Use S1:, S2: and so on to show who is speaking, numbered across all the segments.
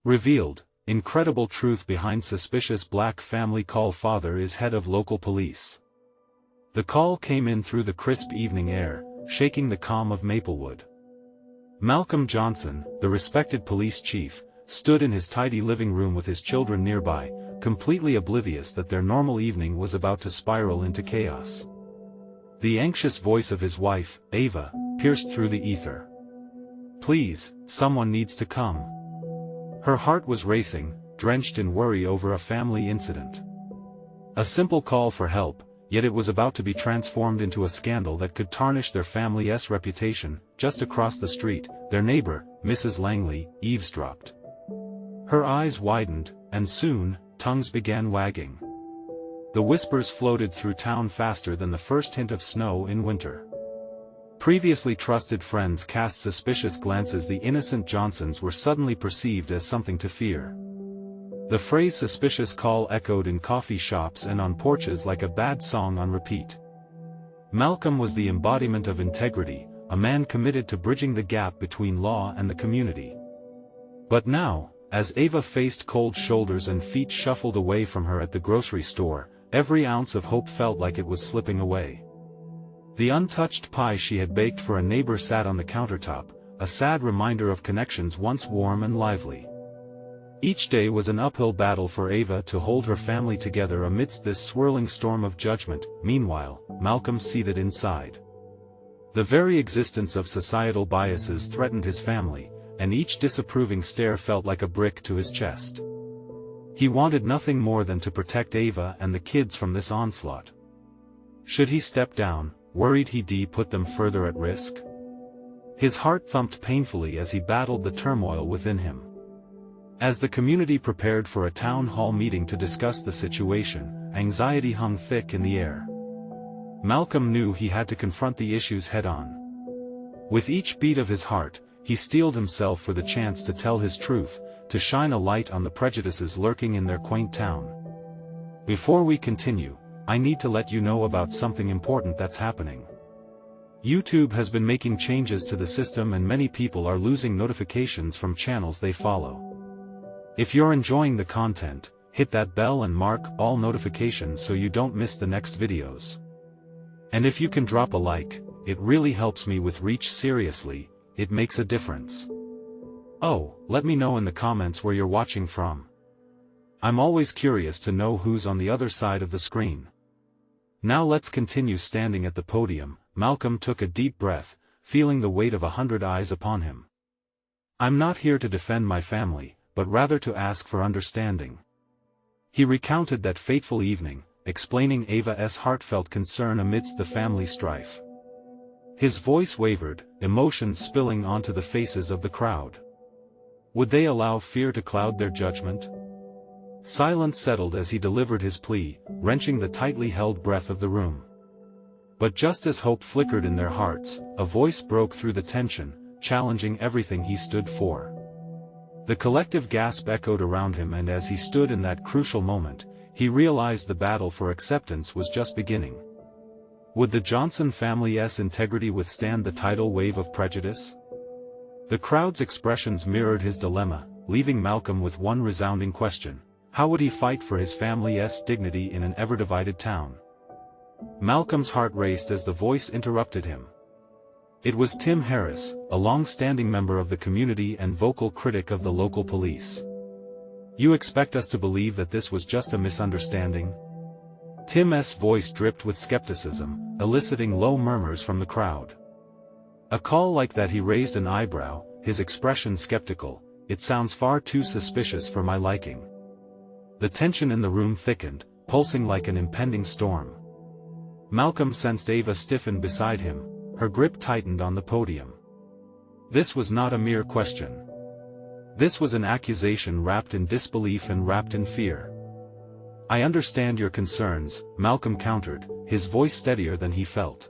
S1: Revealed, incredible truth behind suspicious black family call. Father is head of local police. The call came in through the crisp evening air, shaking the calm of Maplewood. Malcolm Johnson, the respected police chief, stood in his tidy living room with his children nearby, completely oblivious that their normal evening was about to spiral into chaos. The anxious voice of his wife, Ava, pierced through the ether. "Please, someone needs to come." Her heart was racing, drenched in worry over a family incident. A simple call for help, yet it was about to be transformed into a scandal that could tarnish their family's reputation. Just across the street, their neighbor, Mrs. Langley, eavesdropped. Her eyes widened, and soon, tongues began wagging. The whispers floated through town faster than the first hint of snow in winter. Previously trusted friends cast suspicious glances. The innocent Johnsons were suddenly perceived as something to fear. The phrase "suspicious call" echoed in coffee shops and on porches like a bad song on repeat. Malcolm was the embodiment of integrity, a man committed to bridging the gap between law and the community. But now, as Ava faced cold shoulders and feet shuffled away from her at the grocery store, every ounce of hope felt like it was slipping away. The untouched pie she had baked for a neighbor sat on the countertop, a sad reminder of connections once warm and lively. Each day was an uphill battle for Ava to hold her family together amidst this swirling storm of judgment. Meanwhile, Malcolm seethed inside. The very existence of societal biases threatened his family, and each disapproving stare felt like a brick to his chest. He wanted nothing more than to protect Ava and the kids from this onslaught. Should he step down, worried he'd put them further at risk? His heart thumped painfully as he battled the turmoil within him. As the community prepared for a town hall meeting to discuss the situation, anxiety hung thick in the air. Malcolm knew he had to confront the issues head-on. With each beat of his heart, he steeled himself for the chance to tell his truth, to shine a light on the prejudices lurking in their quaint town. Before we continue, I need to let you know about something important that's happening. YouTube has been making changes to the system and many people are losing notifications from channels they follow. If you're enjoying the content, hit that bell and mark all notifications so you don't miss the next videos. And if you can drop a like, it really helps me with reach. Seriously, it makes a difference. Oh, let me know in the comments where you're watching from. I'm always curious to know who's on the other side of the screen. Now let's continue. Standing at the podium, Malcolm took a deep breath, feeling the weight of 100 eyes upon him. "I'm not here to defend my family, but rather to ask for understanding." He recounted that fateful evening, explaining Ava's heartfelt concern amidst the family strife. His voice wavered, emotions spilling onto the faces of the crowd. Would they allow fear to cloud their judgment? Silence settled as he delivered his plea, wrenching the tightly held breath of the room. But just as hope flickered in their hearts, a voice broke through the tension, challenging everything he stood for. The collective gasp echoed around him, and as he stood in that crucial moment, he realized the battle for acceptance was just beginning. Would the Johnson family's integrity withstand the tidal wave of prejudice? The crowd's expressions mirrored his dilemma, leaving Malcolm with one resounding question: how would he fight for his family's dignity in an ever-divided town? Malcolm's heart raced as the voice interrupted him. It was Tim Harris, a long-standing member of the community and vocal critic of the local police. "You expect us to believe that this was just a misunderstanding?" Tim's voice dripped with skepticism, eliciting low murmurs from the crowd. A call like that, he raised an eyebrow, his expression skeptical. "It sounds far too suspicious for my liking." The tension in the room thickened, pulsing like an impending storm. Malcolm sensed Ava stiffen beside him, her grip tightened on the podium. This was not a mere question. This was an accusation wrapped in disbelief and wrapped in fear. "I understand your concerns," Malcolm countered, his voice steadier than he felt.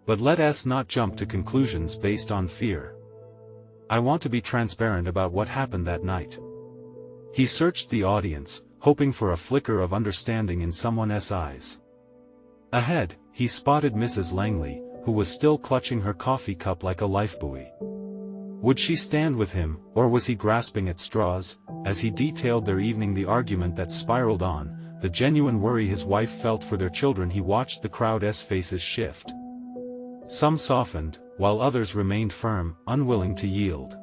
S1: "But let us not jump to conclusions based on fear. I want to be transparent about what happened that night." He searched the audience, hoping for a flicker of understanding in someone's eyes. Ahead, he spotted Mrs. Langley, who was still clutching her coffee cup like a lifebuoy. Would she stand with him, or was he grasping at straws? As he detailed their evening, the argument that spiraled on, the genuine worry his wife felt for their children, he watched the crowd's faces shift. Some softened, while others remained firm, unwilling to yield.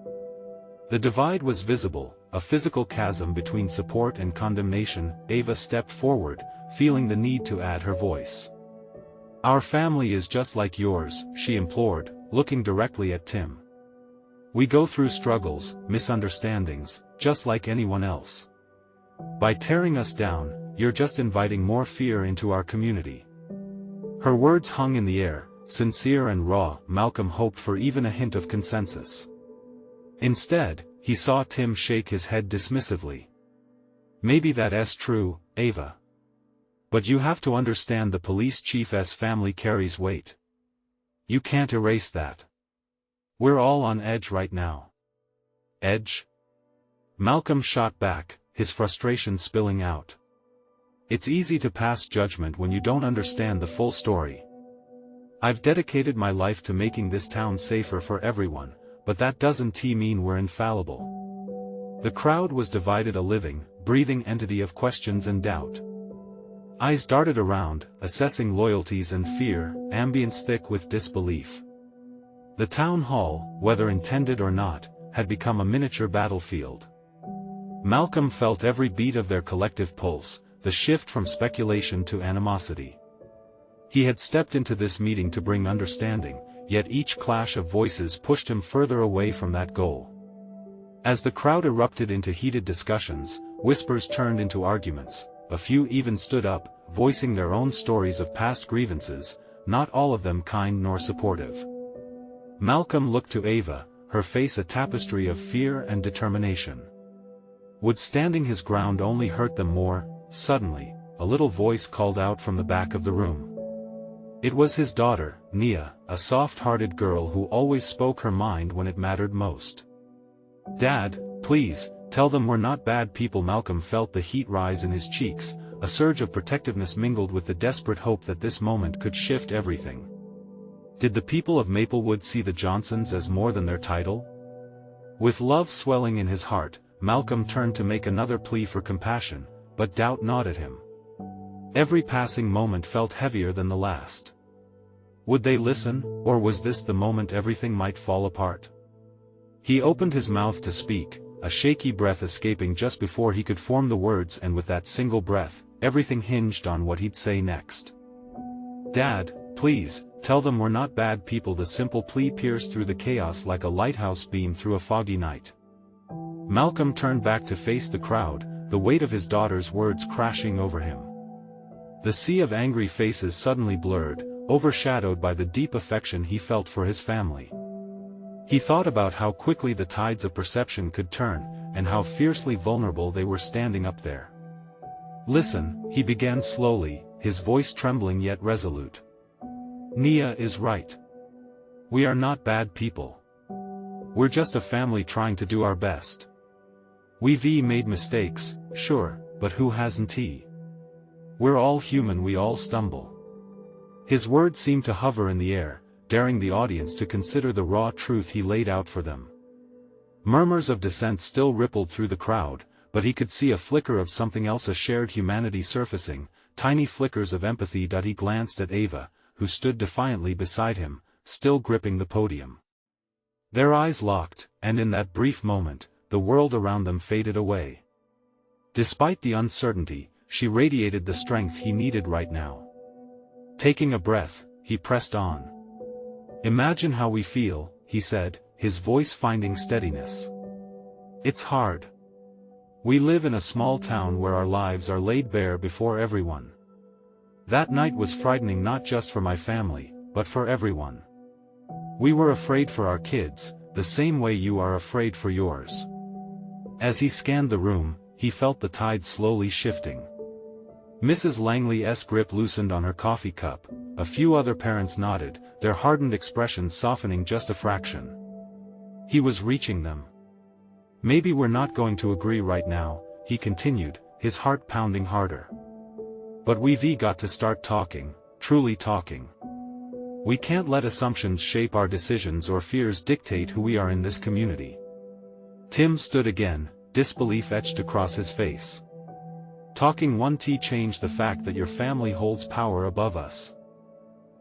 S1: The divide was visible, a physical chasm between support and condemnation. Ava stepped forward, feeling the need to add her voice. "Our family is just like yours," she implored, looking directly at Tim. "We go through struggles, misunderstandings, just like anyone else. By tearing us down, you're just inviting more fear into our community." Her words hung in the air, sincere and raw. Malcolm hoped for even a hint of consensus. Instead, he saw Tim shake his head dismissively. "Maybe that's true, Ava. But you have to understand, the police chief's family carries weight. You can't erase that. We're all on edge right now." "Edge?" Malcolm shot back, his frustration spilling out. "It's easy to pass judgment when you don't understand the full story. I've dedicated my life to making this town safer for everyone, but that doesn't mean we're infallible." The crowd was divided, a living, breathing entity of questions and doubt. Eyes darted around, assessing loyalties and fear, ambience thick with disbelief. The town hall, whether intended or not, had become a miniature battlefield. Malcolm felt every beat of their collective pulse, the shift from speculation to animosity. He had stepped into this meeting to bring understanding, yet each clash of voices pushed him further away from that goal. As the crowd erupted into heated discussions, whispers turned into arguments, a few even stood up, voicing their own stories of past grievances, not all of them kind nor supportive. Malcolm looked to Ava, her face a tapestry of fear and determination. Would standing his ground only hurt them more? Suddenly, a little voice called out from the back of the room. It was his daughter, Nia, a soft-hearted girl who always spoke her mind when it mattered most. "Dad, please, tell them we're not bad people." Malcolm felt the heat rise in his cheeks, a surge of protectiveness mingled with the desperate hope that this moment could shift everything. Did the people of Maplewood see the Johnsons as more than their title? With love swelling in his heart, Malcolm turned to make another plea for compassion, but doubt gnawed at him. Every passing moment felt heavier than the last. Would they listen, or was this the moment everything might fall apart? He opened his mouth to speak, a shaky breath escaping just before he could form the words, and with that single breath, everything hinged on what he'd say next. "Dad, please, tell them we're not bad people." The simple plea pierced through the chaos like a lighthouse beam through a foggy night. Malcolm turned back to face the crowd, the weight of his daughter's words crashing over him. The sea of angry faces suddenly blurred, overshadowed by the deep affection he felt for his family. He thought about how quickly the tides of perception could turn, and how fiercely vulnerable they were standing up there. "Listen," he began slowly, his voice trembling yet resolute. "Nia is right. We are not bad people. We're just a family trying to do our best. We've made mistakes, sure, but who hasn't? We're all human, we all stumble." His words seemed to hover in the air, daring the audience to consider the raw truth he laid out for them. Murmurs of dissent still rippled through the crowd, but he could see a flicker of something else, a shared humanity surfacing, tiny flickers of empathy. He glanced at Ava, who stood defiantly beside him, still gripping the podium. Their eyes locked, and in that brief moment, the world around them faded away. Despite the uncertainty, she radiated the strength he needed right now. Taking a breath, he pressed on. "Imagine how we feel," he said, his voice finding steadiness. "It's hard. We live in a small town where our lives are laid bare before everyone. That night was frightening, not just for my family, but for everyone. We were afraid for our kids, the same way you are afraid for yours." As he scanned the room, he felt the tide slowly shifting. Mrs. Langley's grip loosened on her coffee cup, a few other parents nodded, their hardened expressions softening just a fraction. He was reaching them. "Maybe we're not going to agree right now," he continued, his heart pounding harder. "But we've got to start talking, truly talking. We can't let assumptions shape our decisions or fears dictate who we are in this community. Tim stood again, disbelief etched across his face. Talking 1T changed the fact that your family holds power above us.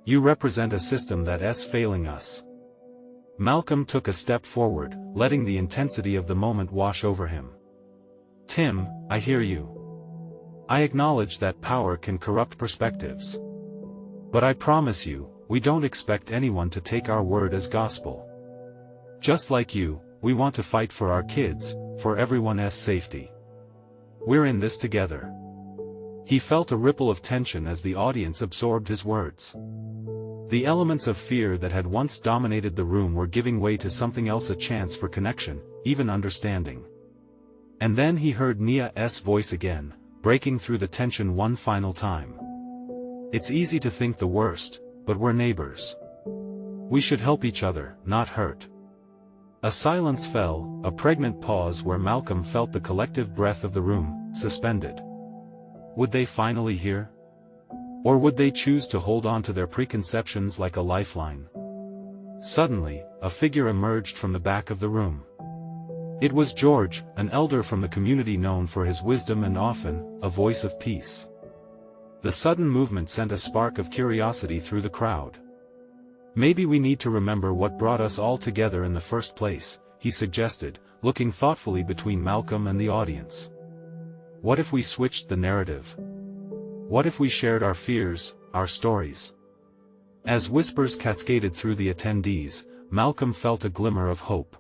S1: You represent a system that's failing us. Malcolm took a step forward, letting the intensity of the moment wash over him. Tim, I hear you. I acknowledge that power can corrupt perspectives. But I promise you, we don't expect anyone to take our word as gospel. Just like you, we want to fight for our kids, for everyone's safety. We're in this together. He felt a ripple of tension as the audience absorbed his words. The elements of fear that had once dominated the room were giving way to something else, a chance for connection, even understanding. And then he heard Nia's voice again, breaking through the tension one final time. It's easy to think the worst, but we're neighbors. We should help each other, not hurt. A silence fell, a pregnant pause where Malcolm felt the collective breath of the room, suspended. Would they finally hear? Or would they choose to hold on to their preconceptions like a lifeline? Suddenly, a figure emerged from the back of the room. It was George, an elder from the community known for his wisdom and often, a voice of peace. The sudden movement sent a spark of curiosity through the crowd. Maybe we need to remember what brought us all together in the first place, he suggested, looking thoughtfully between Malcolm and the audience. What if we switched the narrative? What if we shared our fears, our stories? As whispers cascaded through the attendees, Malcolm felt a glimmer of hope.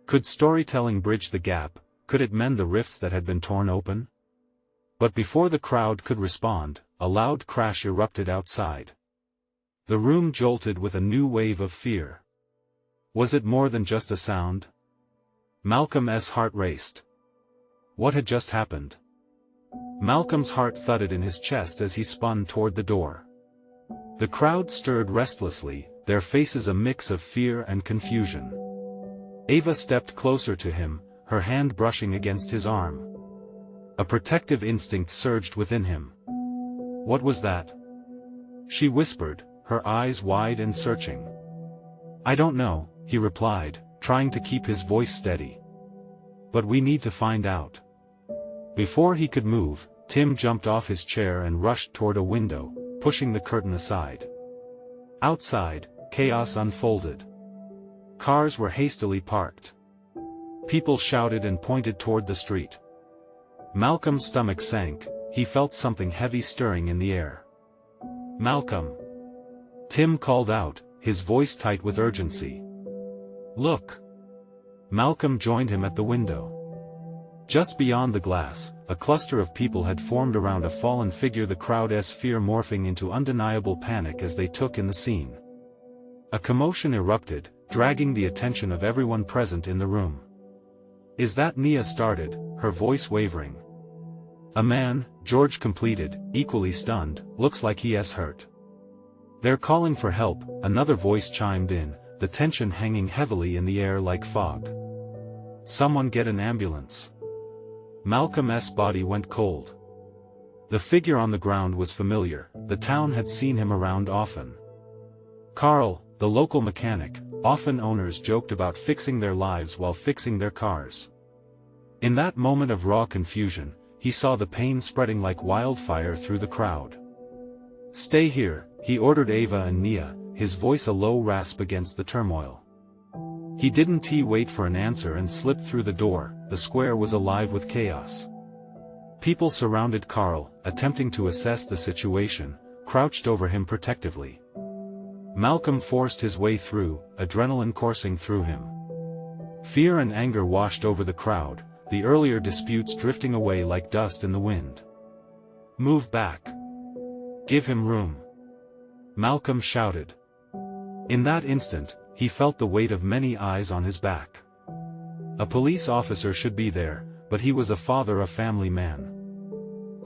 S1: Could storytelling bridge the gap? Could it mend the rifts that had been torn open? But before the crowd could respond, a loud crash erupted outside. The room jolted with a new wave of fear. Was it more than just a sound? Malcolm's heart raced. What had just happened? Malcolm's heart thudded in his chest as he spun toward the door. The crowd stirred restlessly, their faces a mix of fear and confusion. Ava stepped closer to him, her hand brushing against his arm. A protective instinct surged within him. What was that? She whispered, her eyes wide and searching. I don't know, he replied, trying to keep his voice steady. But we need to find out. Before he could move, Tim jumped off his chair and rushed toward a window, pushing the curtain aside. Outside, chaos unfolded. Cars were hastily parked. People shouted and pointed toward the street. Malcolm's stomach sank, he felt something heavy stirring in the air. Malcolm! Tim called out, his voice tight with urgency. Look! Malcolm joined him at the window. Just beyond the glass, a cluster of people had formed around a fallen figure, the crowd's fear morphing into undeniable panic as they took in the scene. A commotion erupted, dragging the attention of everyone present in the room. Is that Nia started, her voice wavering. A man, George completed, equally stunned, looks like he's hurt. They're calling for help, another voice chimed in, the tension hanging heavily in the air like fog. Someone get an ambulance. Malcolm's body went cold. The figure on the ground was familiar, the town had seen him around often. Carl, the local mechanic, often owners joked about fixing their lives while fixing their cars. In that moment of raw confusion, he saw the pain spreading like wildfire through the crowd. Stay here, he ordered Ava and Nia, his voice a low rasp against the turmoil. He didn't wait for an answer and slipped through the door. The square was alive with chaos. People surrounded Carl, attempting to assess the situation, crouched over him protectively. Malcolm forced his way through, adrenaline coursing through him. Fear and anger washed over the crowd, the earlier disputes drifting away like dust in the wind. Move back. Give him room. Malcolm shouted. In that instant, he felt the weight of many eyes on his back. A police officer should be there, but he was a father, a family man.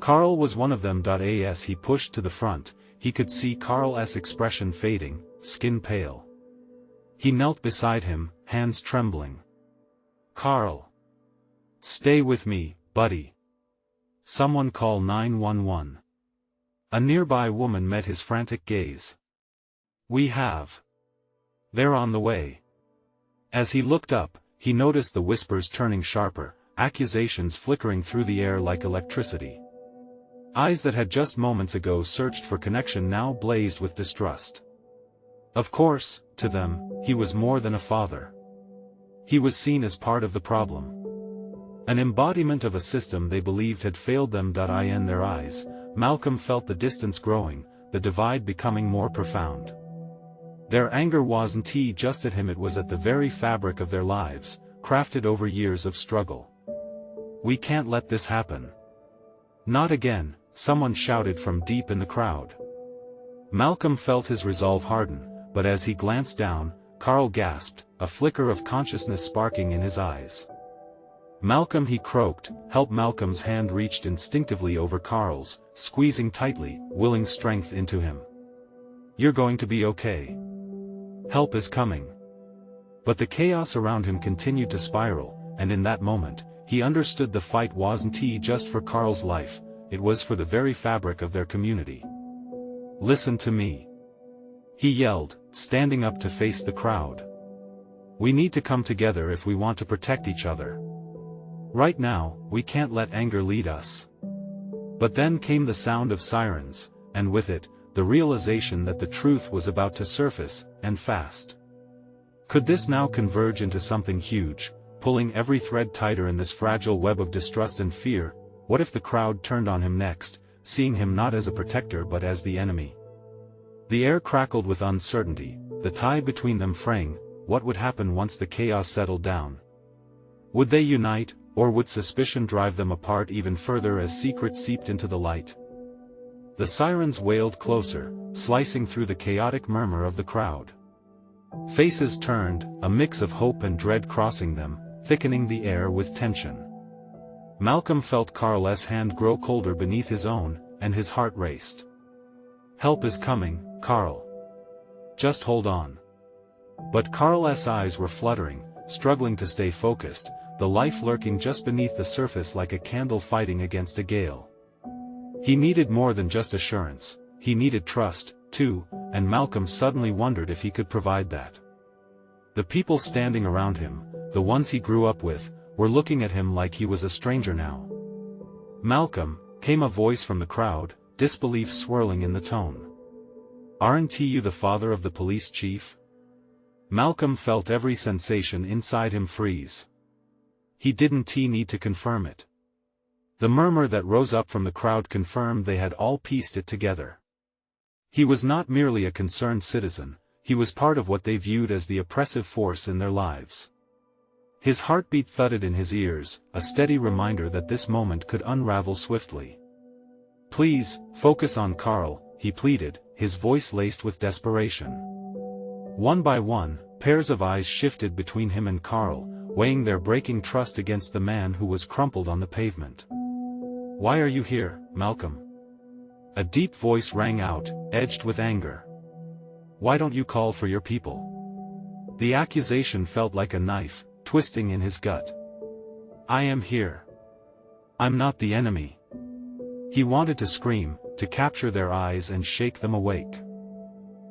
S1: Carl was one of them. As he pushed to the front, he could see Carl's expression fading, skin pale. He knelt beside him, hands trembling. Carl! Stay with me, buddy. Someone call 911. A nearby woman met his frantic gaze. We have. They're on the way. As he looked up, he noticed the whispers turning sharper, accusations flickering through the air like electricity. Eyes that had just moments ago searched for connection now blazed with distrust. Of course, to them, he was more than a father. He was seen as part of the problem. An embodiment of a system they believed had failed them. In their eyes, Malcolm felt the distance growing, the divide becoming more profound. Their anger wasn't just at him, it was at the very fabric of their lives, crafted over years of struggle. We can't let this happen. Not again, someone shouted from deep in the crowd. Malcolm felt his resolve harden, but as he glanced down, Carl gasped, a flicker of consciousness sparking in his eyes. Malcolm, he croaked. Help! Malcolm's hand reached instinctively over Carl's, squeezing tightly, willing strength into him. You're going to be okay. Help is coming. But the chaos around him continued to spiral, and in that moment, he understood the fight wasn't just for Carl's life, it was for the very fabric of their community. Listen to me. He yelled, standing up to face the crowd. We need to come together if we want to protect each other. Right now, we can't let anger lead us. But then came the sound of sirens, and with it, the realization that the truth was about to surface, and fast. Could this now converge into something huge, pulling every thread tighter in this fragile web of distrust and fear? What if the crowd turned on him next, seeing him not as a protector but as the enemy? The air crackled with uncertainty, the tie between them fraying. What would happen once the chaos settled down? Would they unite, or would suspicion drive them apart even further as secrets seeped into the light? The sirens wailed closer, slicing through the chaotic murmur of the crowd. Faces turned, a mix of hope and dread crossing them, thickening the air with tension. Malcolm felt Carl's hand grow colder beneath his own, and his heart raced. Help is coming, Carl. Just hold on. But Carl's eyes were fluttering, struggling to stay focused, the life lurking just beneath the surface like a candle fighting against a gale. He needed more than just assurance, he needed trust, too, and Malcolm suddenly wondered if he could provide that. The people standing around him, the ones he grew up with, were looking at him like he was a stranger now. Malcolm, came a voice from the crowd, disbelief swirling in the tone. Aren't you the father of the police chief? Malcolm felt every sensation inside him freeze. He didn't need to confirm it. The murmur that rose up from the crowd confirmed they had all pieced it together. He was not merely a concerned citizen, he was part of what they viewed as the oppressive force in their lives. His heartbeat thudded in his ears, a steady reminder that this moment could unravel swiftly. Please, focus on Carl, he pleaded, his voice laced with desperation. One by one, pairs of eyes shifted between him and Carl, weighing their breaking trust against the man who was crumpled on the pavement. Why are you here, Malcolm? A deep voice rang out, edged with anger. Why don't you call for your people? The accusation felt like a knife, twisting in his gut. I am here. I'm not the enemy. He wanted to scream, to capture their eyes and shake them awake.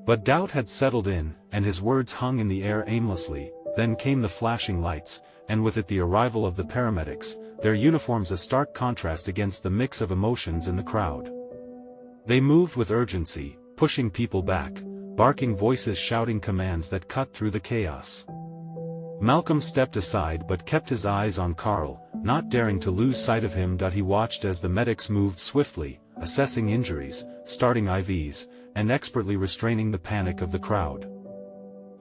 S1: But doubt had settled in, and his words hung in the air aimlessly. Then came the flashing lights, and with it the arrival of the paramedics, their uniforms a stark contrast against the mix of emotions in the crowd. They moved with urgency, pushing people back, barking voices shouting commands that cut through the chaos. Malcolm stepped aside but kept his eyes on Carl, not daring to lose sight of him. He watched as the medics moved swiftly, assessing injuries, starting IVs, and expertly restraining the panic of the crowd.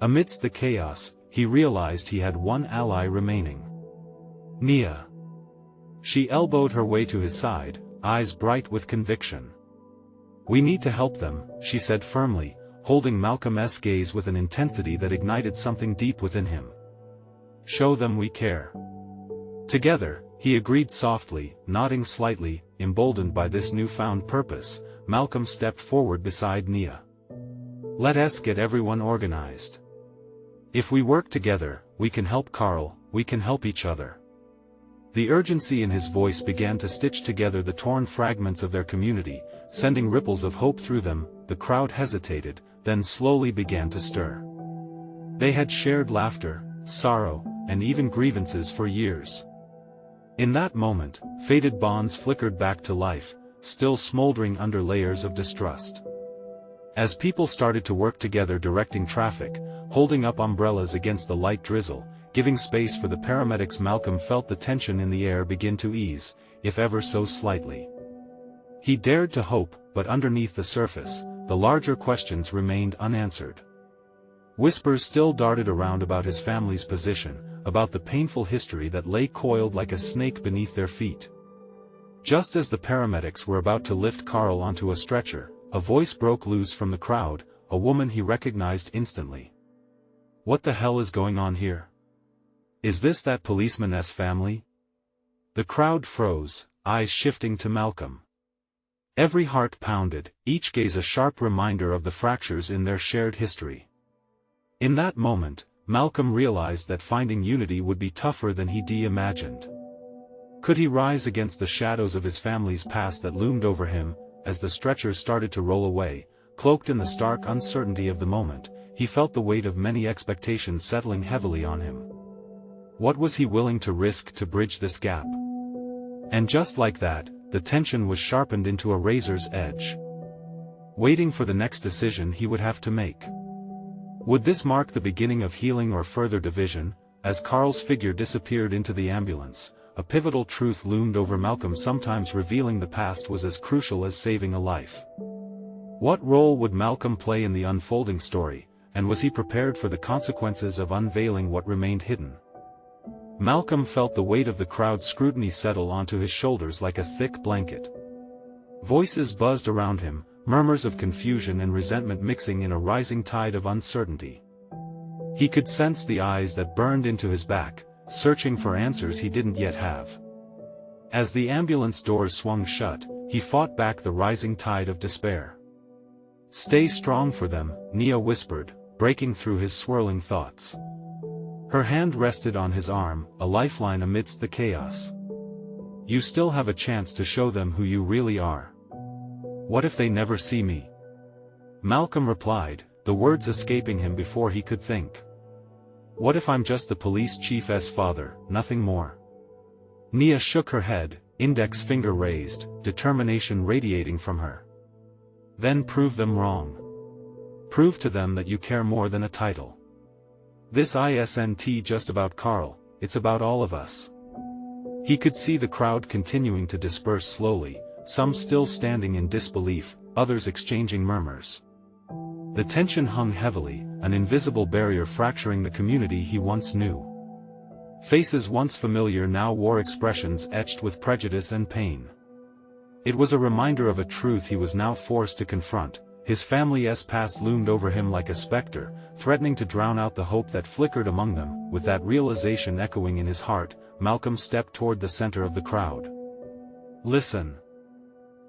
S1: Amidst the chaos, he realized he had one ally remaining. Nia. She elbowed her way to his side, eyes bright with conviction. We need to help them, she said firmly, holding Malcolm's gaze with an intensity that ignited something deep within him. Show them we care. Together, he agreed softly, nodding slightly, emboldened by this newfound purpose. Malcolm stepped forward beside Nia. Let us get everyone organized. If we work together, we can help Carl, we can help each other. The urgency in his voice began to stitch together the torn fragments of their community, sending ripples of hope through them. The crowd hesitated, then slowly began to stir. They had shared laughter, sorrow, and even grievances for years. In that moment, faded bonds flickered back to life, still smoldering under layers of distrust. As people started to work together directing traffic, holding up umbrellas against the light drizzle, giving space for the paramedics, Malcolm felt the tension in the air begin to ease, if ever so slightly. He dared to hope, but underneath the surface, the larger questions remained unanswered. Whispers still darted around about his family's position, about the painful history that lay coiled like a snake beneath their feet. Just as the paramedics were about to lift Carl onto a stretcher, a voice broke loose from the crowd, a woman he recognized instantly. "What the hell is going on here? Is this that policeman's family?" The crowd froze, eyes shifting to Malcolm. Every heart pounded, each gaze a sharp reminder of the fractures in their shared history. In that moment, Malcolm realized that finding unity would be tougher than he imagined. Could he rise against the shadows of his family's past that loomed over him? As the stretcher started to roll away, cloaked in the stark uncertainty of the moment, he felt the weight of many expectations settling heavily on him. What was he willing to risk to bridge this gap? And just like that, the tension was sharpened into a razor's edge. Waiting for the next decision he would have to make. Would this mark the beginning of healing or further division? As Carl's figure disappeared into the ambulance, a pivotal truth loomed over Malcolm, sometimes revealing the past was as crucial as saving a life. What role would Malcolm play in the unfolding story, and was he prepared for the consequences of unveiling what remained hidden? Malcolm felt the weight of the crowd's scrutiny settle onto his shoulders like a thick blanket. Voices buzzed around him, murmurs of confusion and resentment mixing in a rising tide of uncertainty. He could sense the eyes that burned into his back, searching for answers he didn't yet have. As the ambulance doors swung shut, he fought back the rising tide of despair. "Stay strong for them," Nia whispered, breaking through his swirling thoughts. Her hand rested on his arm, a lifeline amidst the chaos. "You still have a chance to show them who you really are." "What if they never see me?" Malcolm replied, the words escaping him before he could think. "What if I'm just the police chief's father, nothing more?" Nia shook her head, index finger raised, determination radiating from her. "Then prove them wrong. Prove to them that you care more than a title. This isn't just about Carl, it's about all of us." He could see the crowd continuing to disperse slowly, some still standing in disbelief, others exchanging murmurs. The tension hung heavily, an invisible barrier fracturing the community he once knew. Faces once familiar now wore expressions etched with prejudice and pain. It was a reminder of a truth he was now forced to confront. His family's past loomed over him like a specter, threatening to drown out the hope that flickered among them. With that realization echoing in his heart, Malcolm stepped toward the center of the crowd. "Listen!"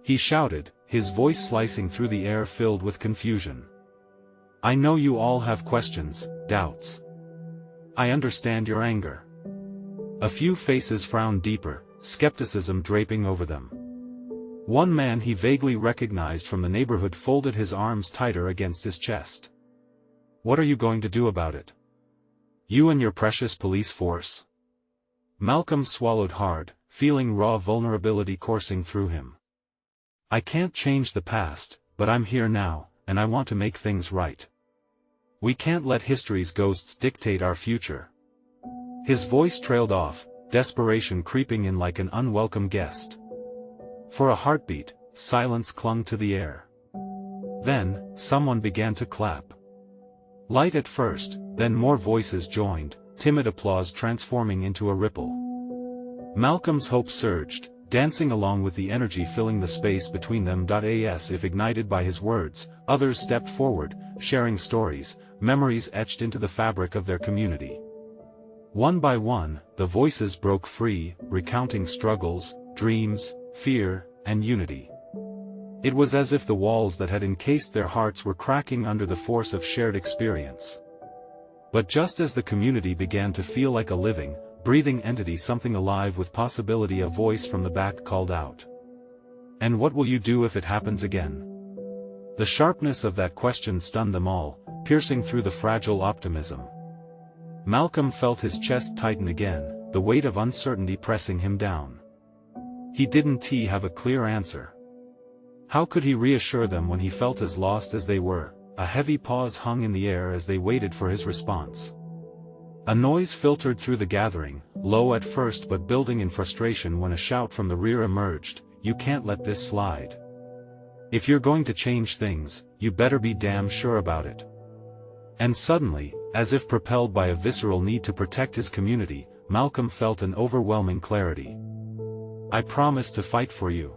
S1: he shouted, his voice slicing through the air filled with confusion. "I know you all have questions, doubts. I understand your anger." A few faces frowned deeper, skepticism draping over them. One man he vaguely recognized from the neighborhood folded his arms tighter against his chest. "What are you going to do about it? You and your precious police force?" Malcolm swallowed hard, feeling raw vulnerability coursing through him. "I can't change the past, but I'm here now, and I want to make things right. We can't let history's ghosts dictate our future." His voice trailed off, desperation creeping in like an unwelcome guest. For a heartbeat, silence clung to the air. Then, someone began to clap. Light at first, then more voices joined, timid applause transforming into a ripple. Malcolm's hope surged, dancing along with the energy filling the space between them. As if ignited by his words, others stepped forward, sharing stories, memories etched into the fabric of their community. One by one, the voices broke free, recounting struggles, dreams, fear, and unity. It was as if the walls that had encased their hearts were cracking under the force of shared experience. But just as the community began to feel like a living, breathing entity, something alive with possibility, a voice from the back called out. "And what will you do if it happens again?" The sharpness of that question stunned them all, piercing through the fragile optimism. Malcolm felt his chest tighten again, the weight of uncertainty pressing him down. He didn't have a clear answer. How could he reassure them when he felt as lost as they were? A heavy pause hung in the air as they waited for his response. A noise filtered through the gathering, low at first but building in frustration when a shout from the rear emerged, "You can't let this slide. If you're going to change things, you better be damn sure about it." And suddenly, as if propelled by a visceral need to protect his community, Malcolm felt an overwhelming clarity. "I promise to fight for you.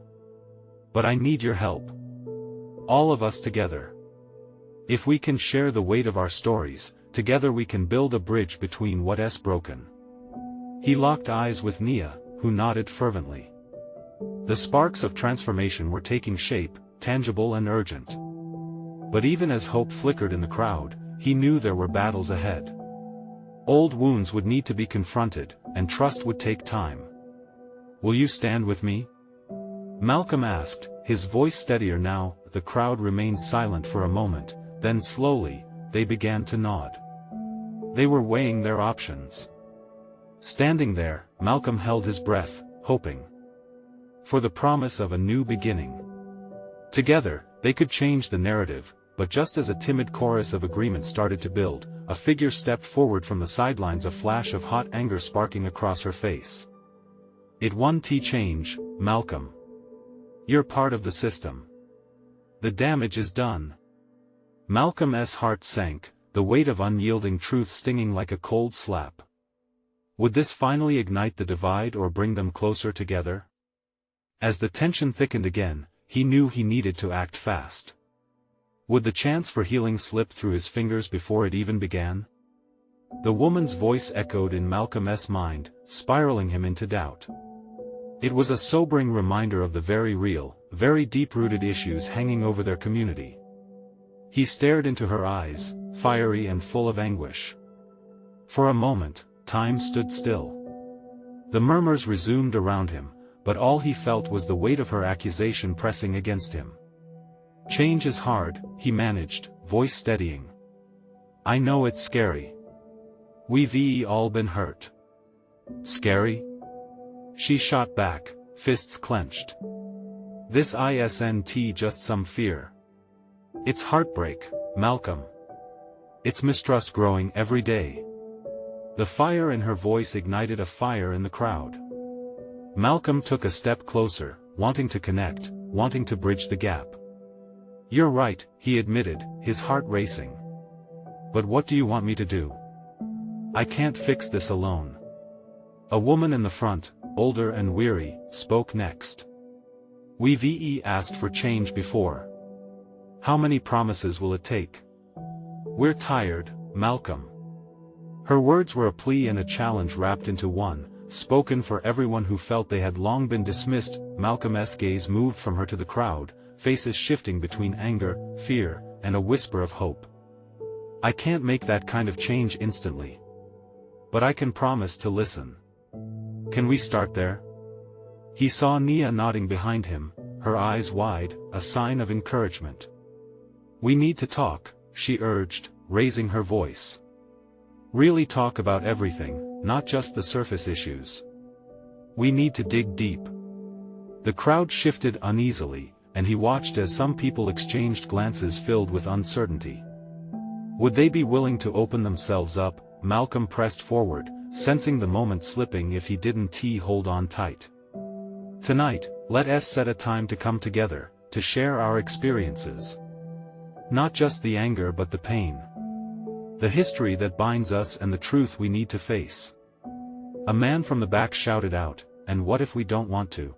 S1: But I need your help. All of us together. If we can share the weight of our stories, together we can build a bridge between what's broken." He locked eyes with Nia, who nodded fervently. The sparks of transformation were taking shape, tangible and urgent. But even as hope flickered in the crowd, he knew there were battles ahead. Old wounds would need to be confronted, and trust would take time. "Will you stand with me?" Malcolm asked, his voice steadier now. The crowd remained silent for a moment, then slowly, they began to nod. They were weighing their options. Standing there, Malcolm held his breath, hoping for the promise of a new beginning. Together, they could change the narrative, but just as a timid chorus of agreement started to build, a figure stepped forward from the sidelines, a flash of hot anger sparking across her face. "It won't change, Malcolm. You're part of the system. The damage is done." Malcolm's heart sank, the weight of unyielding truth stinging like a cold slap. Would this finally ignite the divide or bring them closer together? As the tension thickened again, he knew he needed to act fast. Would the chance for healing slip through his fingers before it even began? The woman's voice echoed in Malcolm's mind, spiraling him into doubt. It was a sobering reminder of the very real, very deep-rooted issues hanging over their community. He stared into her eyes, fiery and full of anguish. For a moment, time stood still. The murmurs resumed around him, but all he felt was the weight of her accusation pressing against him. "Change is hard," he managed, voice steadying. "I know it's scary. We've all been hurt." "Scary?" She shot back, fists clenched. "This isn't just some fear. It's heartbreak, Malcolm. It's mistrust growing every day." The fire in her voice ignited a fire in the crowd. Malcolm took a step closer, wanting to connect, wanting to bridge the gap. "You're right," he admitted, his heart racing. "But what do you want me to do? I can't fix this alone." A woman in the front, older and weary, spoke next. "We've asked for change before. How many promises will it take? We're tired, Malcolm." Her words were a plea and a challenge wrapped into one, spoken for everyone who felt they had long been dismissed. Malcolm's gaze moved from her to the crowd, faces shifting between anger, fear, and a whisper of hope. "I can't make that kind of change instantly. But I can promise to listen. Can we start there?" He saw Nia nodding behind him, her eyes wide, a sign of encouragement. "We need to talk," she urged, raising her voice. "Really talk about everything, not just the surface issues. We need to dig deep." The crowd shifted uneasily, and he watched as some people exchanged glances filled with uncertainty. Would they be willing to open themselves up? Malcolm pressed forward, sensing the moment slipping if he didn't hold on tight. "Tonight, let us set a time to come together, to share our experiences. Not just the anger but the pain. The history that binds us and the truth we need to face." A man from the back shouted out, "And what if we don't want to?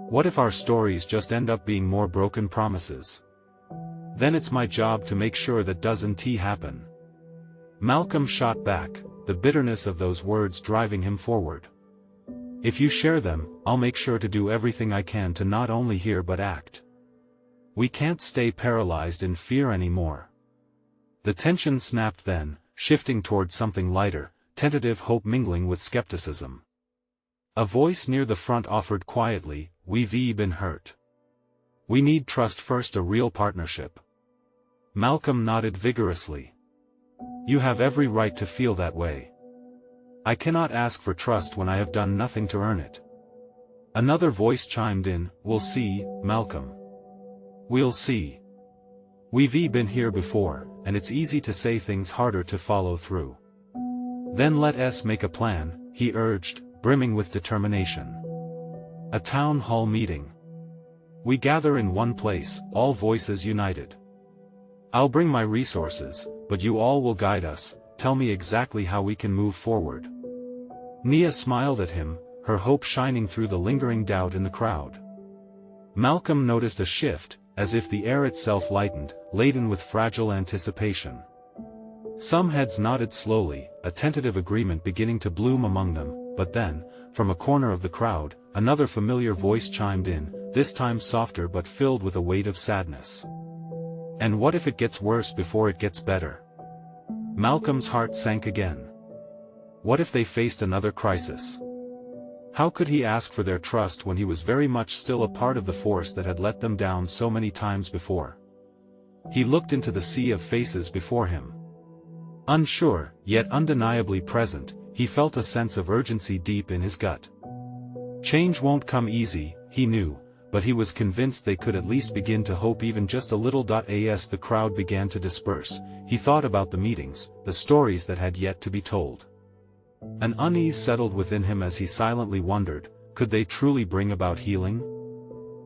S1: What if our stories just end up being more broken promises? Then it's my job to make sure that doesn't happen." Malcolm shot back, the bitterness of those words driving him forward. "If you share them, I'll make sure to do everything I can to not only hear but act. We can't stay paralyzed in fear anymore." The tension snapped then, shifting toward something lighter, tentative hope mingling with skepticism. A voice near the front offered quietly, "We've been hurt. We need trust first, a real partnership. Malcolm nodded vigorously. You have every right to feel that way. I cannot ask for trust when I have done nothing to earn it. Another voice chimed in, We'll see, Malcolm. We'll see. We've been here before, and it's easy to say things, harder to follow through. Then let us make a plan, he urged, brimming with determination. A town hall meeting. We gather in one place, all voices united. I'll bring my resources, but you all will guide us. Tell me exactly how we can move forward. Nia smiled at him, her hope shining through the lingering doubt in the crowd. Malcolm noticed a shift, as if the air itself lightened, laden with fragile anticipation. Some heads nodded slowly, a tentative agreement beginning to bloom among them, but then, from a corner of the crowd, another familiar voice chimed in, this time softer but filled with a weight of sadness. And what if it gets worse before it gets better? Malcolm's heart sank again. What if they faced another crisis? How could he ask for their trust when he was very much still a part of the force that had let them down so many times before? He looked into the sea of faces before him. Unsure, yet undeniably present, he felt a sense of urgency deep in his gut. Change won't come easy, he knew, but he was convinced they could at least begin to hope even just a little. As the crowd began to disperse, he thought about the meetings, the stories that had yet to be told. An unease settled within him as he silently wondered, could they truly bring about healing?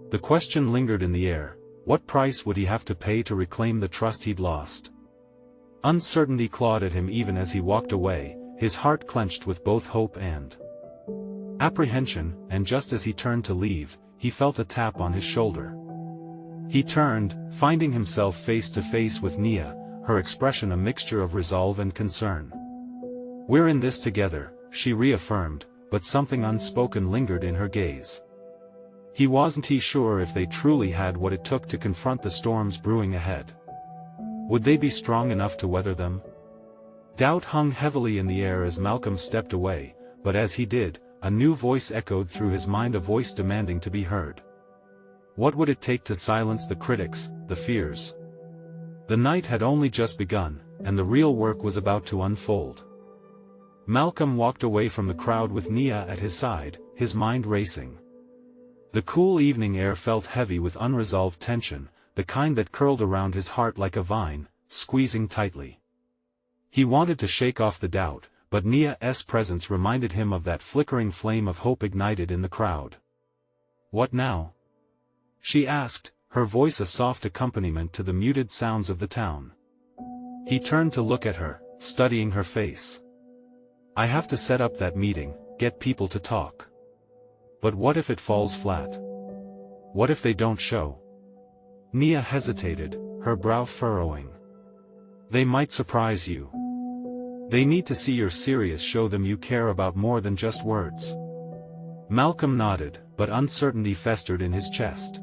S1: The question lingered in the air, what price would he have to pay to reclaim the trust he'd lost? Uncertainty clawed at him even as he walked away, his heart clenched with both hope and apprehension, and just as he turned to leave, he felt a tap on his shoulder. He turned, finding himself face to face with Nia, her expression a mixture of resolve and concern. We're in this together, she reaffirmed, but something unspoken lingered in her gaze. He wasn't sure if they truly had what it took to confront the storms brewing ahead. Would they be strong enough to weather them? Doubt hung heavily in the air as Malcolm stepped away, but as he did, a new voice echoed through his mind, a voice demanding to be heard. What would it take to silence the critics, the fears? The night had only just begun, and the real work was about to unfold. Malcolm walked away from the crowd with Nia at his side, his mind racing. The cool evening air felt heavy with unresolved tension, the kind that curled around his heart like a vine, squeezing tightly. He wanted to shake off the doubt, but Nia's presence reminded him of that flickering flame of hope ignited in the crowd. What now? She asked, her voice a soft accompaniment to the muted sounds of the town. He turned to look at her, studying her face. I have to set up that meeting, get people to talk. But what if it falls flat? What if they don't show? Nia hesitated, her brow furrowing. They might surprise you. They need to see you're serious, show them you care about more than just words. Malcolm nodded, but uncertainty festered in his chest.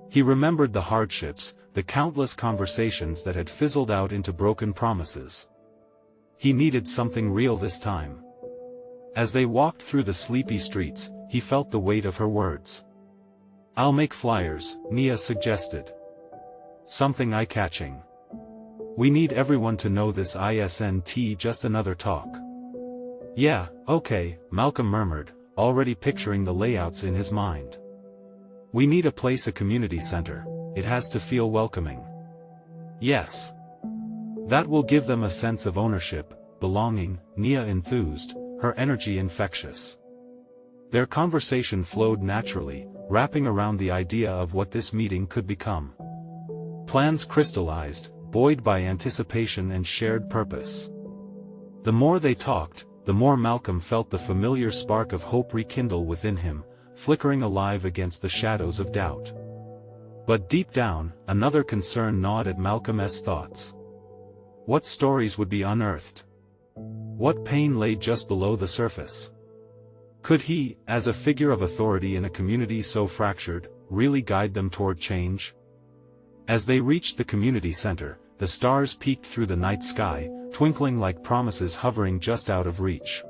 S1: He remembered the hardships, the countless conversations that had fizzled out into broken promises. He needed something real this time. As they walked through the sleepy streets, he felt the weight of her words. I'll make flyers, Nia suggested. Something eye-catching. We need everyone to know this isn't just another talk. Yeah, okay, Malcolm murmured, already picturing the layouts in his mind. We need a place, a community center. It has to feel welcoming. Yes. That will give them a sense of ownership, belonging, Nia enthused, her energy infectious. Their conversation flowed naturally, wrapping around the idea of what this meeting could become. Plans crystallized, buoyed by anticipation and shared purpose. The more they talked, the more Malcolm felt the familiar spark of hope rekindle within him, flickering alive against the shadows of doubt. But deep down, another concern gnawed at Malcolm's thoughts. What stories would be unearthed? What pain lay just below the surface? Could he, as a figure of authority in a community so fractured, really guide them toward change? As they reached the community center, the stars peeked through the night sky, twinkling like promises hovering just out of reach.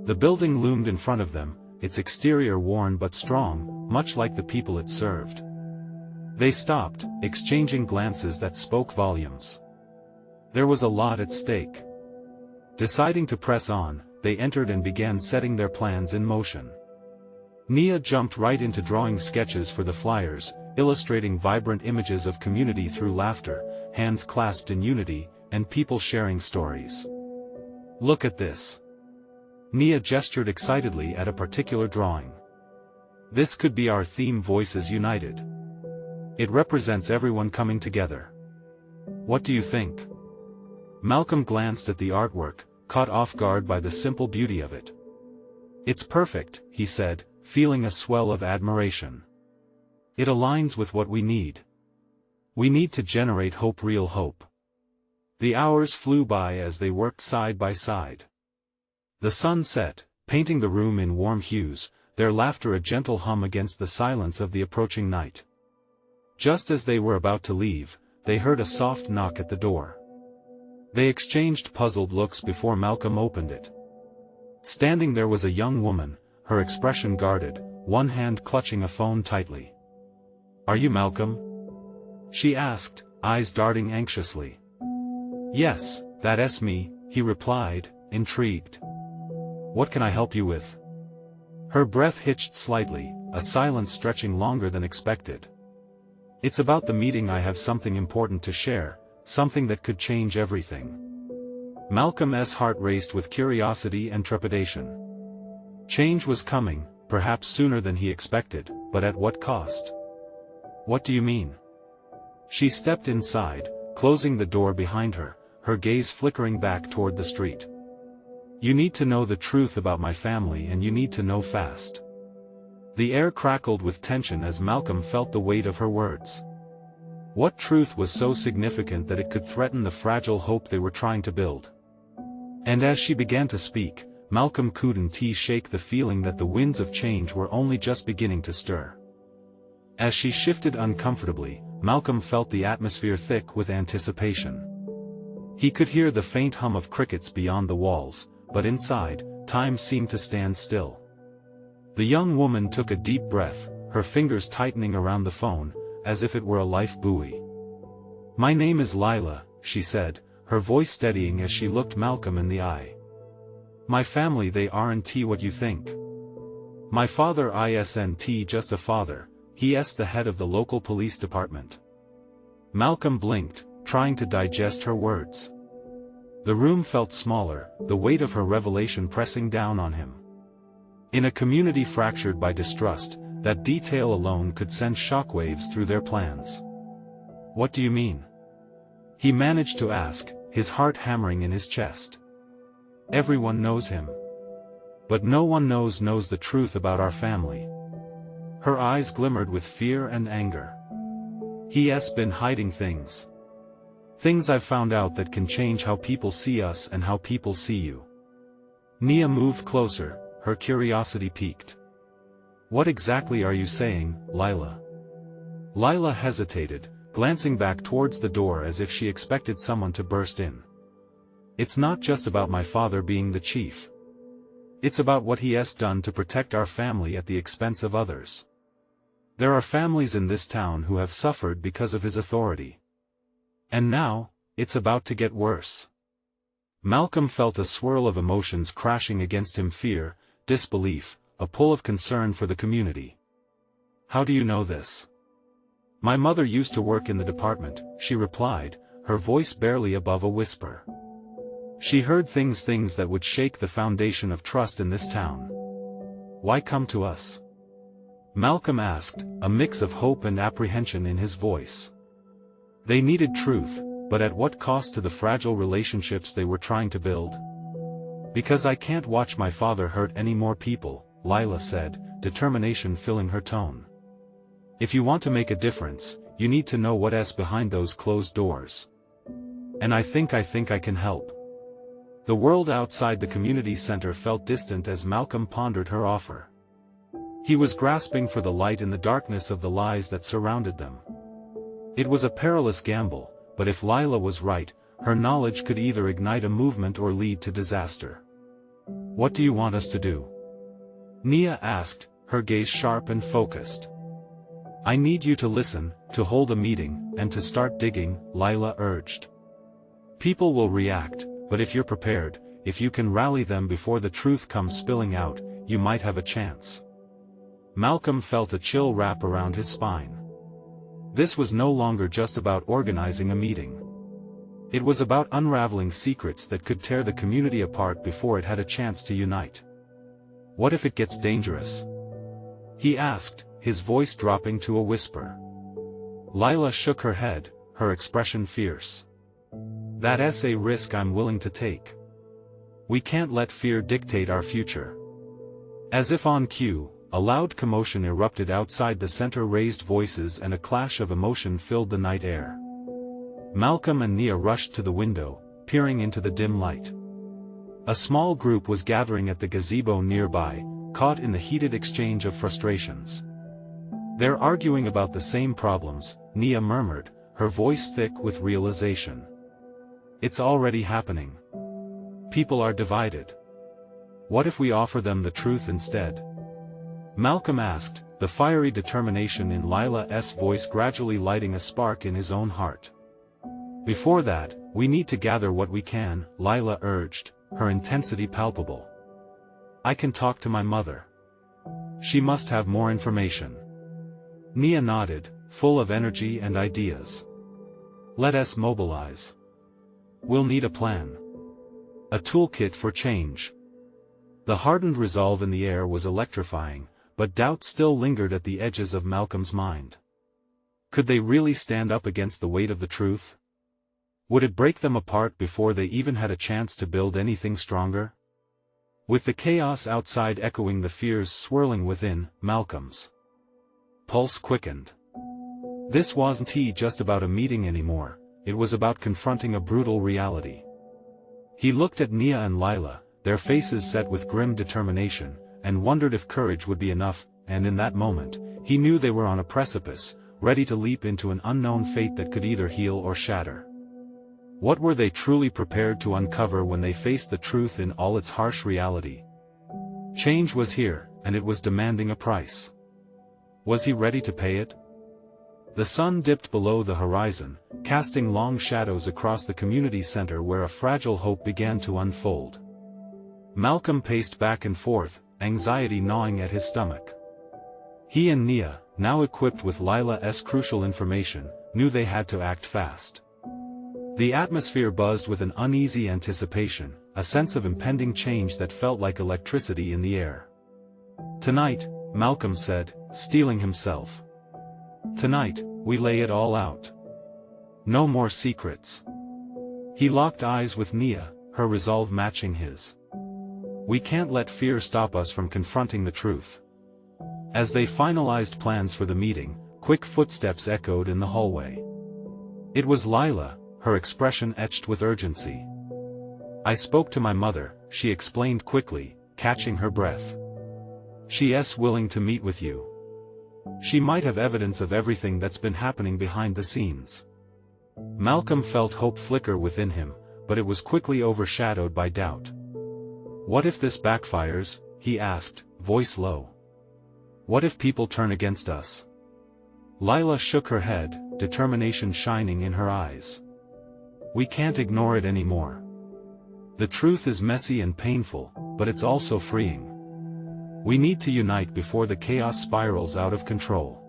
S1: The building loomed in front of them, its exterior worn but strong, much like the people it served. They stopped, exchanging glances that spoke volumes. There was a lot at stake. Deciding to press on, they entered and began setting their plans in motion. Nia jumped right into drawing sketches for the flyers, illustrating vibrant images of community through laughter, hands clasped in unity, and people sharing stories. "Look at this." Nia gestured excitedly at a particular drawing. "This could be our theme, Voices United. It represents everyone coming together. What do you think?" Malcolm glanced at the artwork, caught off guard by the simple beauty of it. "It's perfect," he said, feeling a swell of admiration. "It aligns with what we need. We need to generate hope, real hope." The hours flew by as they worked side by side. The sun set, painting the room in warm hues, their laughter a gentle hum against the silence of the approaching night. Just as they were about to leave, they heard a soft knock at the door. They exchanged puzzled looks before Malcolm opened it. Standing there was a young woman, her expression guarded, one hand clutching a phone tightly. "Are you Malcolm?" she asked, eyes darting anxiously. "Yes, that's me," he replied, intrigued. "What can I help you with?" Her breath hitched slightly, a silence stretching longer than expected. "It's about the meeting. I have something important to share, something that could change everything." Malcolm's heart raced with curiosity and trepidation. Change was coming, perhaps sooner than he expected, but at what cost? "What do you mean?" She stepped inside, closing the door behind her, her gaze flickering back toward the street. "You need to know the truth about my family, and you need to know fast." The air crackled with tension as Malcolm felt the weight of her words. What truth was so significant that it could threaten the fragile hope they were trying to build? And as she began to speak, Malcolm couldn't shake the feeling that the winds of change were only just beginning to stir. As she shifted uncomfortably, Malcolm felt the atmosphere thick with anticipation. He could hear the faint hum of crickets beyond the walls, but inside, time seemed to stand still. The young woman took a deep breath, her fingers tightening around the phone, as if it were a life buoy. "My name is Lila," she said, her voice steadying as she looked Malcolm in the eye. "My family, they aren't what you think. My father isn't just a father, he's the head of the local police department." Malcolm blinked, trying to digest her words. The room felt smaller, the weight of her revelation pressing down on him. In a community fractured by distrust, that detail alone could send shockwaves through their plans. "What do you mean?" he managed to ask, his heart hammering in his chest. "Everyone knows him. But no one knows the truth about our family." Her eyes glimmered with fear and anger. "He's been hiding things. Things I've found out that can change how people see us and how people see you." Nia moved closer, her curiosity piqued. "What exactly are you saying, Lila?" Lila hesitated, glancing back towards the door as if she expected someone to burst in. "It's not just about my father being the chief. It's about what he has done to protect our family at the expense of others. There are families in this town who have suffered because of his authority. And now, it's about to get worse." Malcolm felt a swirl of emotions crashing against him: fear, disbelief, a pull of concern for the community. "How do you know this?" "My mother used to work in the department," she replied, her voice barely above a whisper. "She heard things that would shake the foundation of trust in this town." "Why come to us?" Malcolm asked, a mix of hope and apprehension in his voice. They needed truth, but at what cost to the fragile relationships they were trying to build? "Because I can't watch my father hurt any more people," Lila said, determination filling her tone. "If you want to make a difference, you need to know what's behind those closed doors. And I think I can help." The world outside the community center felt distant as Malcolm pondered her offer. He was grasping for the light in the darkness of the lies that surrounded them. It was a perilous gamble, but if Lila was right, her knowledge could either ignite a movement or lead to disaster. "What do you want us to do?" Nia asked, her gaze sharp and focused. I need you to listen, to hold a meeting, and to start digging, Lila urged. People will react, but if you're prepared, if you can rally them before the truth comes spilling out, you might have a chance. Malcolm felt a chill wrap around his spine. This was no longer just about organizing a meeting. It was about unraveling secrets that could tear the community apart before it had a chance to unite. What if it gets dangerous? He asked, his voice dropping to a whisper. Lila shook her head, her expression fierce. That's a risk I'm willing to take. We can't let fear dictate our future. As if on cue, a loud commotion erupted outside the center. Raised voices and a clash of emotion filled the night air. Malcolm and Nia rushed to the window, peering into the dim light. A small group was gathering at the gazebo nearby, caught in the heated exchange of frustrations. They're arguing about the same problems, Nia murmured, her voice thick with realization. It's already happening. People are divided. What if we offer them the truth instead? Malcolm asked, the fiery determination in Lila's voice gradually lighting a spark in his own heart. Before that, we need to gather what we can, Lila urged, her intensity palpable. I can talk to my mother. She must have more information. Nia nodded, full of energy and ideas. Let us mobilize. We'll need a plan. A toolkit for change. The hardened resolve in the air was electrifying, but doubt still lingered at the edges of Malcolm's mind. Could they really stand up against the weight of the truth? Would it break them apart before they even had a chance to build anything stronger? With the chaos outside echoing the fears swirling within, Malcolm's pulse quickened. This wasn't just about a meeting anymore, it was about confronting a brutal reality. He looked at Nia and Lila, their faces set with grim determination, and wondered if courage would be enough, and in that moment, he knew they were on a precipice, ready to leap into an unknown fate that could either heal or shatter. What were they truly prepared to uncover when they faced the truth in all its harsh reality? Change was here, and it was demanding a price. Was he ready to pay it? The sun dipped below the horizon, casting long shadows across the community center where a fragile hope began to unfold. Malcolm paced back and forth, anxiety gnawing at his stomach. He and Nia, now equipped with Lila's crucial information, knew they had to act fast. The atmosphere buzzed with an uneasy anticipation, a sense of impending change that felt like electricity in the air. Tonight, Malcolm said, steeling himself. Tonight, we lay it all out. No more secrets. He locked eyes with Nia, her resolve matching his. We can't let fear stop us from confronting the truth. As they finalized plans for the meeting, quick footsteps echoed in the hallway. It was Lila, her expression etched with urgency. I spoke to my mother, she explained quickly, catching her breath. She's willing to meet with you. She might have evidence of everything that's been happening behind the scenes. Malcolm felt hope flicker within him, but it was quickly overshadowed by doubt. What if this backfires? He asked, voice low. What if people turn against us? Lila shook her head, determination shining in her eyes. We can't ignore it anymore. The truth is messy and painful, but it's also freeing. We need to unite before the chaos spirals out of control.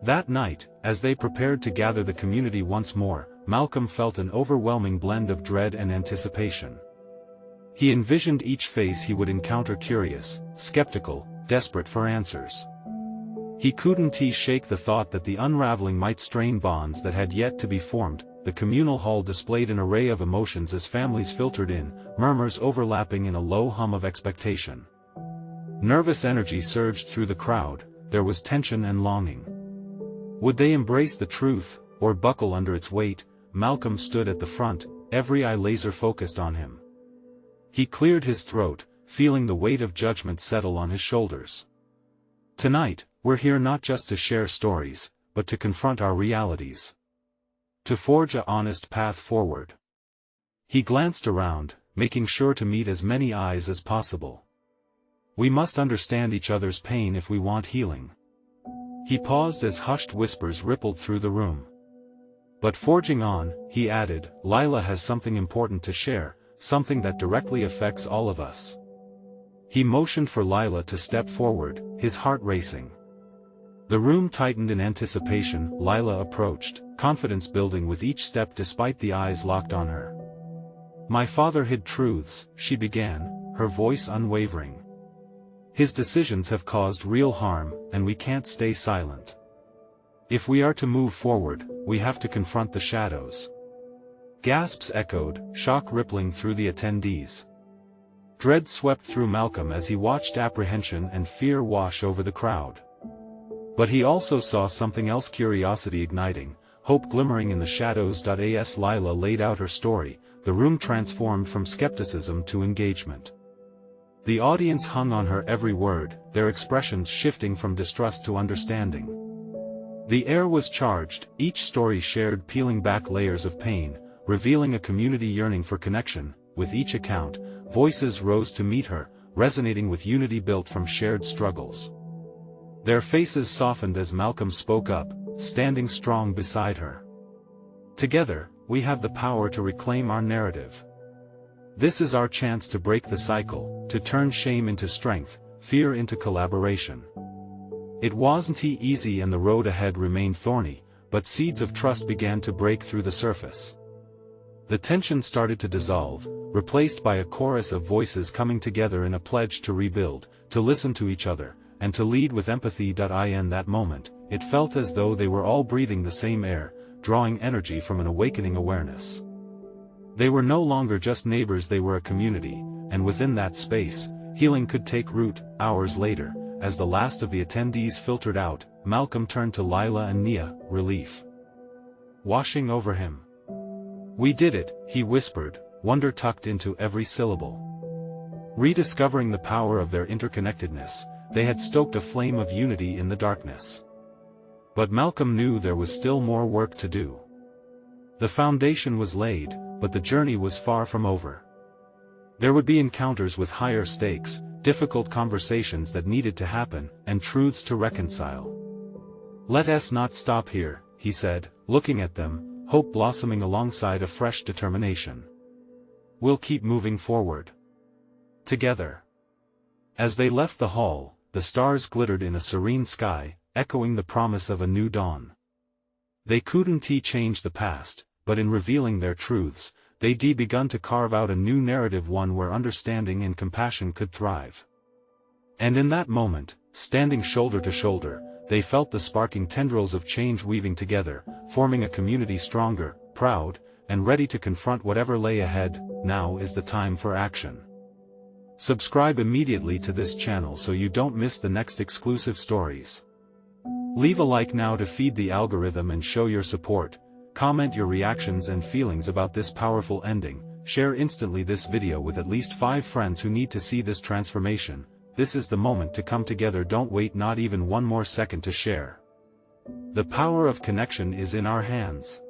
S1: That night, as they prepared to gather the community once more, Malcolm felt an overwhelming blend of dread and anticipation. He envisioned each face he would encounter curious, skeptical, desperate for answers. He couldn't shake the thought that the unraveling might strain bonds that had yet to be formed. The communal hall displayed an array of emotions as families filtered in, murmurs overlapping in a low hum of expectation. Nervous energy surged through the crowd, there was tension and longing. Would they embrace the truth, or buckle under its weight? Malcolm stood at the front, every eye laser-focused on him. He cleared his throat, feeling the weight of judgment settle on his shoulders. Tonight, we're here not just to share stories, but to confront our realities. To forge a honest path forward. He glanced around, making sure to meet as many eyes as possible. We must understand each other's pain if we want healing. He paused as hushed whispers rippled through the room. But forging on, he added, Lila has something important to share, something that directly affects all of us. He motioned for Lila to step forward, his heart racing. The room tightened in anticipation. Lila approached, confidence building with each step despite the eyes locked on her. My father hid truths, she began, her voice unwavering. His decisions have caused real harm, and we can't stay silent. If we are to move forward, we have to confront the shadows. Gasps echoed, shock rippling through the attendees. Dread swept through Malcolm as he watched apprehension and fear wash over the crowd. But he also saw something else, curiosity igniting, hope glimmering in the shadows. As Lila laid out her story, the room transformed from skepticism to engagement. The audience hung on her every word, their expressions shifting from distrust to understanding. The air was charged, each story shared peeling back layers of pain, revealing a community yearning for connection. With each account, voices rose to meet her, resonating with unity built from shared struggles. Their faces softened as Malcolm spoke up, standing strong beside her. Together, we have the power to reclaim our narrative. This is our chance to break the cycle, to turn shame into strength, fear into collaboration. It wasn't easy and the road ahead remained thorny, but seeds of trust began to break through the surface. The tension started to dissolve, replaced by a chorus of voices coming together in a pledge to rebuild, to listen to each other, and to lead with empathy. In that moment, it felt as though they were all breathing the same air, drawing energy from an awakening awareness. They were no longer just neighbors, they were a community, and within that space, healing could take root. Hours later, as the last of the attendees filtered out, Malcolm turned to Lila and Nia, relief washing over him. We did it, he whispered, wonder tucked into every syllable. Rediscovering the power of their interconnectedness, they had stoked a flame of unity in the darkness. But Malcolm knew there was still more work to do. The foundation was laid, but the journey was far from over. There would be encounters with higher stakes, difficult conversations that needed to happen, and truths to reconcile. Let us not stop here, he said, looking at them, hope blossoming alongside a fresh determination. We'll keep moving forward. Together. As they left the hall, the stars glittered in a serene sky, echoing the promise of a new dawn. They couldn't change the past, but in revealing their truths, they'd begun to carve out a new narrative, one where understanding and compassion could thrive. And in that moment, standing shoulder to shoulder, they felt the sparking tendrils of change weaving together, forming a community stronger, proud, and ready to confront whatever lay ahead. Now is the time for action. Subscribe immediately to this channel so you don't miss the next exclusive stories. Leave a like now to feed the algorithm and show your support. Comment your reactions and feelings about this powerful ending. Share instantly this video with at least 5 friends who need to see this transformation. This is the moment to come together. Don't wait not even one more second to share. The power of connection is in our hands.